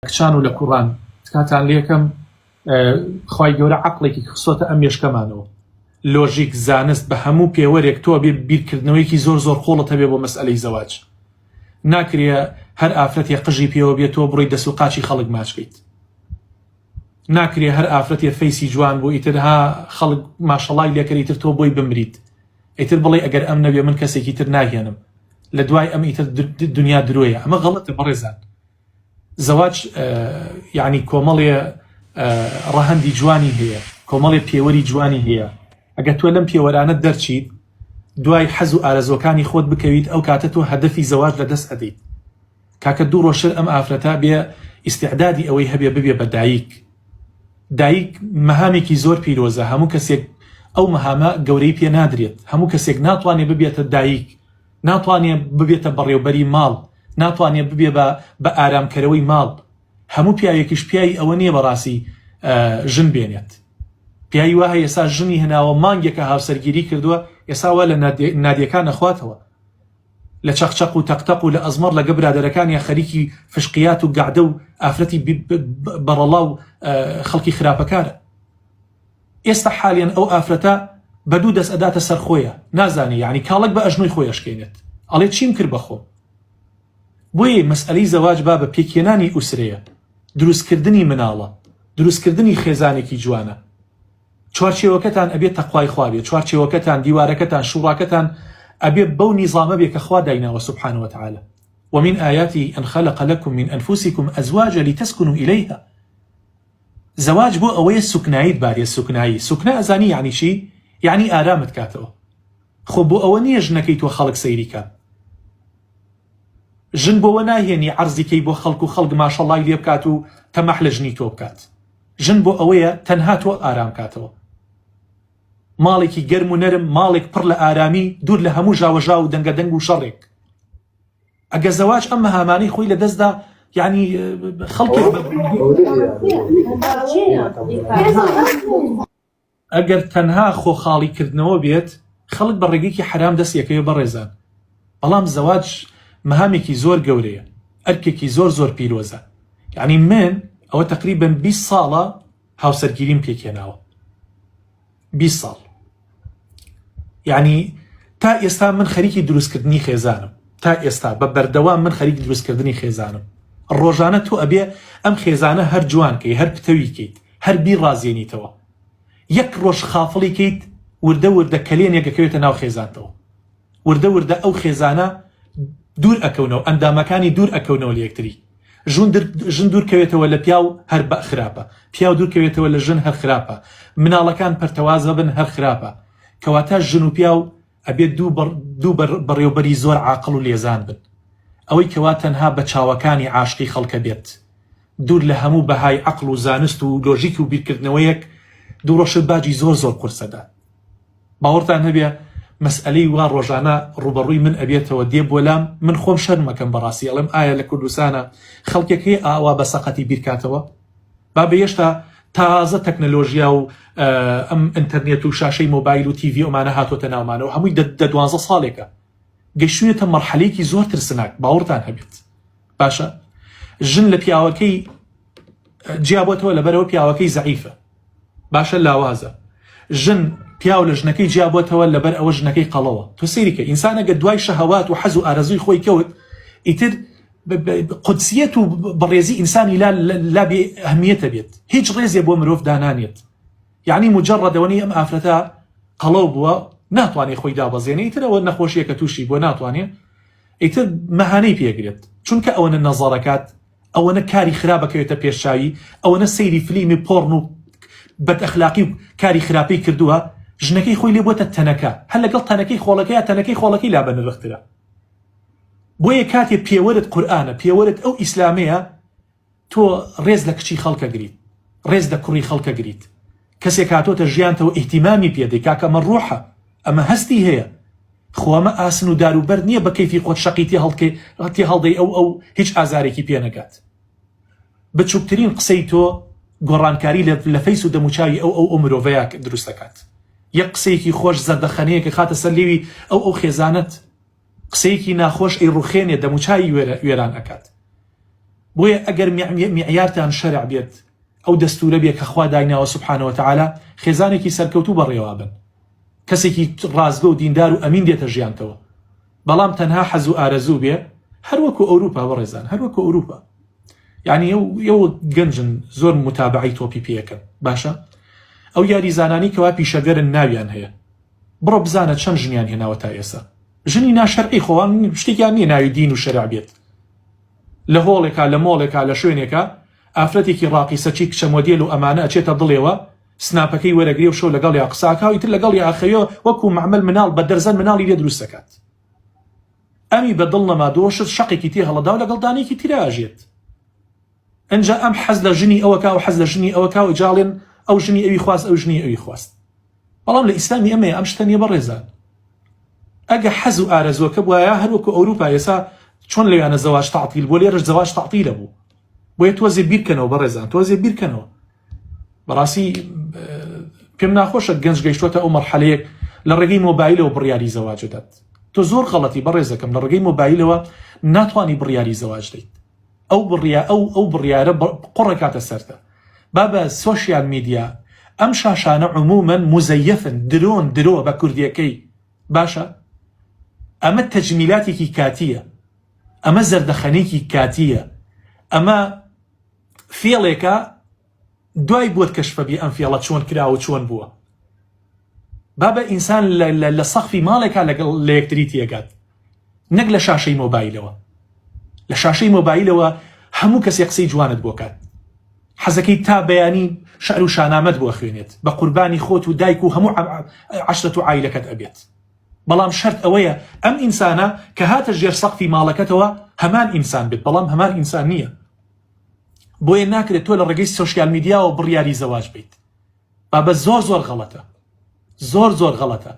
کچان و لە کوڕان تکاتان لێکم خی گەورە عەقڵێکی خستۆتە ئەم مێشکەمانەوە لۆژیک زانست بە هەموو پێوەرێک تۆ بێ بیرکردنەوەیکی زۆر زۆر خۆڵت هەبێ بۆ مەسئلەی زەواج ناکرێ هەر ئافرەتی قژی پێوە بێت تۆ بڕۆی دەست و قاچی خەڵک ماچکەیت ناکرێ هەر ئافرەتی فەیسی جوان بۆ ئیتر ها خەڵک ماشەڵای لێکەر ئیتر تۆ بۆی بمریت ئیتر بڵێ ئەگەر ئەم نەبێ من کەسێکی تر ناهێنم لە دوای ئەم ئیتر دنیا درۆیە ئەمە غەڵەتە بەڕێزان زەواج یعنی کۆمەڵێ ڕەهەندی جوانی هەیە کۆمەڵێ پێوەری جوانی هەیە ئەگەر تۆ لەم پێوەرانە دەرچیت دوای حەز و ئارەزۆکانی خۆت بکەویت ئەو کاتە تۆ هەدەفی زەواج لەدەست ئەدەیت کاکە دوو ڕۆژتر ئەم ئافرەتە بێ ئیستیعدادی ئەوەی هەبێ ببێ بە دایک مەهامێکی زۆر پیرۆزە هەموو کەسێک ئەو مەهامە گەورەی پێ نادرێت هەموو کەسێک ناتوانێت ببێتە دایک ناتوانێت ببێتە بەڕێوەبەری ماڵ ناتوانێت ببێ بە ئارامکەرەوەی ماڵ هەموو پیاوێکیش پیایی ئەوە نییە بەڕاستی ژن بێنێت پیاوی وایە ئێستا ژنی هێناوە مانگێکە هاوسەرگیری کردووە ئێستا وا لە نادیەکان نەخواتەوە لە چەقچەق و تەقتەق و لە ئەزمەر لەگە برادەرەکانی خەریکی فشقیات و گعدە و ئافرەتی بەڕەڵا و خەڵکی خراپەکارە ئێستا حالیان ئەو ئافرەتە بە دوو دەست ئەداتە سەر خۆیە نازانی یعنی کاڵک بە ئەژنۆی خۆیشکێنێت ئەڵێ چیم کرد بەخۆ بۆیە مەسئلەی زەواج با بە پێکێنانی ئوسرەیە دروستکردنی مناڵە دروستکردنی خێزانێکی جوانە چوارچێوەکەتان ئەبێت تەقوای خوا بێت چوارچێوەکەتان دیوارەکەتان شوڕاکەتان ئەبێ بەو نیزامە بێ کە خوا دایناوە سبحانه وتعالى ومن آياته أن خلق لكم من أنفسكم أزواجا لتسكنوا إليها زواج بۆ ئەوەیە سوکناییت بارێ سوکنا ئەزانی یعنی چی یعنی ئارامت کاتەوە خۆ بۆ ئەوە نییە ژنەکەی تۆ خەڵک سەیریکە ژن بۆەوە ناهێنی عەرزیکەی بۆ خەڵک و خەڵک ماشەڵای لێ بکات و تەمەح لە ژنی تۆ بکات ژن بۆ ئەوەیە تەنها تۆ ئارام کاتەوە ماڵێکی گەرم و نەرم ماڵێک پڕ لە ئارامی دوور لە هەموو ژاوەژا و دەنگەدەنگ و شەڕێک ئەگە زەواج ئەم مەهامانەی خۆی لە دەستدا یعنی خەڵکی ئەگەر تەنها خۆخاڵیکردنەوە بێت خەڵک بە ڕێگەیەکی حرام دەستیەکەوێ بەڕێزان بەڵام زەواج مەهامێکی زۆر گەورەیە ئەرکێکی زۆر زۆر پیرۆزە یعنی من ئەوە تقریبا 20 ساڵە هاوسەرگیریم پێکێناوە 20 ساڵ یعنی تا ئێستا من خەریکی دروستکردنی خێزانم تا ئێستا بە بەردەوام من خەریکی دروستکردنی خێزانم ڕۆژانە تۆ ئەبێ ئەم خێزانە هەر جوانکەی هەر پتەوی کەیت هەر بیر ڕازێنیتەوە یەک ڕۆژ خافڵی کەیت وردە کەلێنێکەکەوێتە ناو خێزانتەوە وردە ئەو خێزانە دوور ئەکەونەوە ئەندامەکانی دوور ئەکەونەوە لە یەکتری ژن دوور کەوێتەوە لە پیاو هەر بە خراپە پیاو دوور کەوێتەوە لە ژن هەر خراپە مناڵەکان پەرتەوازە بن هەر خراپە کەواتە ژن و پیاو ئەبێت دوو بەڕێوەبەری زۆر عاقڵ و لێزان بن ئەوەی کەوا تەنها بە چاوەکانی عاشقی خەڵکە بێت دوور لە هەموو بەهای عەقڵ و زانست و لۆژیک و بیرکردنەوەیەک دوو ڕۆژت باجی زۆر قورسەدا باوەڕتان هەبێ مەسئلەی وا ڕۆژانە ڕوبەڕووی من ئەبێتەوە دێ بۆ لام من خۆم شەرمەکەم بەڕاستی ئەڵێم ئایا لە کوردستانە خەڵکێکی ئاوا بە سەقەتی بیرکاتەوە با بەهێشتا تازە تەکنەلۆژیا و ئەم ئینتەرنێت و شاشەی مۆبایل و تیڤی ئەمانە هاتۆتە ناومانەوە هەمووی 12 ساڵێکە گەیشتوونێتە مەرحەلەیەکی زۆر ترسناک باوەڕتان هەبێت باشە ژن لە پیاوەکەی جیابەتەوە لەبەرەوە پیاوەکەی زەعیفە باشە لاوازە ژن پیاو لە ژنەکەی جیابەتەوە لەبەر ئەوە ژنەکەی قەڵەوە تۆ سەیریکە ئینسانەگە دوای شەهەوات و حەز و ئارەزووی خۆی کەوت ئیتر قودسیەت و بەڕێزی ئینسانی لا بێ ئەهمیەتە بێت هیچ ڕێزێ بۆ مرۆڤ دانانێت یعنی مجەڕەدەوەنی ئەم ئافرەتە قەڵەو بووە ناتوانێت خۆی دابەزێنێ ئیتر ئەوە نەخۆشیەکە تووشی بۆ ناتوانێت ئیتر مەهانەی پێگرێت چونکە ئەوەنە نەزارەکات ئەوەنە کاری خراپەکەوێتە پێشچاوی ئەوەنە سەیری فلیمی پۆڕن و بەدئەخلاقی و کاری خراپەی کردووە ژنەکەی خۆی لێ بۆتە تەنەکە هەر لەگەڵ تەنەکەی خۆڵەکەی تەنەکەی خۆڵەکەی لا بەنرخترە بۆیە کاتێ پێوەرت قورئانە پێوەرت ئەو ئیسلامەیە تۆ ڕێز لە کچی خەڵکە گریت ڕێز لە کوڕی خەڵکە گریت کەسێک هاتۆتە ژیانتەوە ئیهتیمامی پێدەی کاکە ئەمە ڕوحە ئەمە هەستی هەیە خۆ ئەمە ئاسن و داروبەر نییە بە کەیفی خۆت شەقیتی هەڵدەی ئەو هیچ ئازارێکی پێ نەگات بچووکترین قسەی تۆ گۆڕانکاری لە فەیس و دەموچاوی ئەو مرۆڤەیە دروست دەکات یەک قسەیەکی خۆش زەردەخەنەیەکە خاتە سەر لێوی ئەو خێزانەت قسەیەکی ناخۆش ئەی ڕوخێنێ دەموچاوی وێران ئەکات بۆیە ئەگەر معیارتان شەرع بێت ئەو دەستورە بێت کە خوا دایناوە سوبحانەوە تەعالا خێزانێکی سەرکەوتوو بەڕێوە بن کەسێکی ڕازگە و دیندار و ئەمین دێتە ژیانتەوە بەڵام تەنها حەز و ئارەزوو بێ هەروەکو ئەوروپا بەڕێزان هەروەکو ئەوروپا یعنی ئەو گەنجن زۆر متابعی تۆپی پێەکەن باشە ئەو یاریزانانی کەوا پیشەگەرن ناویان هەیە بڕۆ بزانە چەند ژنیان هێناوە تا ئێستا ژنی ناشەرعی خۆوان شتێکیان نییە ناوی دین و شەرع بێت لە هۆڵێکا لە مۆڵێکا لە شوێنێکە ئافرەتێکی ڕاقیسەچی کچە مۆدێل و ئەمانە ئەچێتە دڵێەوە سناپەکەی وەرەگرێ و شەو لەگەڵ یا قساکە ئیتر لەگەڵ یا ئاخەیەوە وەکو معمەل مناڵ بە دەرزەن مناڵی لێ دروست دەکات ئەمی بەدڵ نەما دۆشت شەقێکی تێ هەڵەدا و لەگەڵ دانێکی ترە ئاژێت ئەنجا ئەم حەز لە ژنی ئەوەکا و حەز لە ژنی ئەوەکا و جاڵێن ئەو ژنی ئەوی خواست ئەو ژنی ئەوی خواست بەڵام لە ئیسلامی ئەمەیە ئەم شتە نیە بەڕێزان ئەگە حەز و ئارەزوەکە بوایە هەروەکو ئەوروپا ئێسا چۆن لەوانە زەواج تەعتیل بۆ لێرەش زەواج تەعتیلە بوو بۆیە تۆزێ بیرکەنەوە بەڕێزان تۆزێ بیرکەنەوە بەڕاستی پێم ناخۆشە گەنج گەیشتوتە ئەو مەرحەلەیەک لە ڕێگەی مۆبایلەوە بڕیاری زەواج دەدات تۆ زۆر غەڵەتی بەڕێزەکەم لە ڕێگەی مۆبایلەوە ناتوانی بڕیاری زەواج دەیت ئەو بڕیارە قوڕێکاتە سەرتە بابە سۆشیال میدیا ئەم شاشانە عمومەن مزەیەفن درۆ بە کوردیەکەی باشە ئەمە تەجمیلاتێکی کاتیە ئەمە زەردەخەنێکی کاتیە ئەمە فێڵێکە دوای بۆت کەشفەبی ئەم فێڵە چۆن کراوە چۆن بووە بابە ئینسان لە سەقفی ماڵێکا لەگەڵ لە یەکتری تێگات نەک لە شاشەی مۆبایلەوە لە شاشەی مۆبایلەوە هەموو کەسێ قسەی جوانت بۆ کات حەزەکەی تا بەیانی شعر و شانامەت بۆ خوێنێت بە قوربانی خۆت و دایک و هەموو عەشرەت و عایلەکەت ئەبێت بەڵام شەرت ئەوەیە ئەم ئینسانە کە هاتە ژێر سەقفی ماڵەکەتەوە هەمان ئینسان بێت بەڵام هەمان ئینسان نییە بۆیە ناکرێت تۆ لە ڕێگەی سۆشیال میدیاوە بڕیاری زەواج بیت بابە زۆر غەڵەتە زۆر غەڵەتە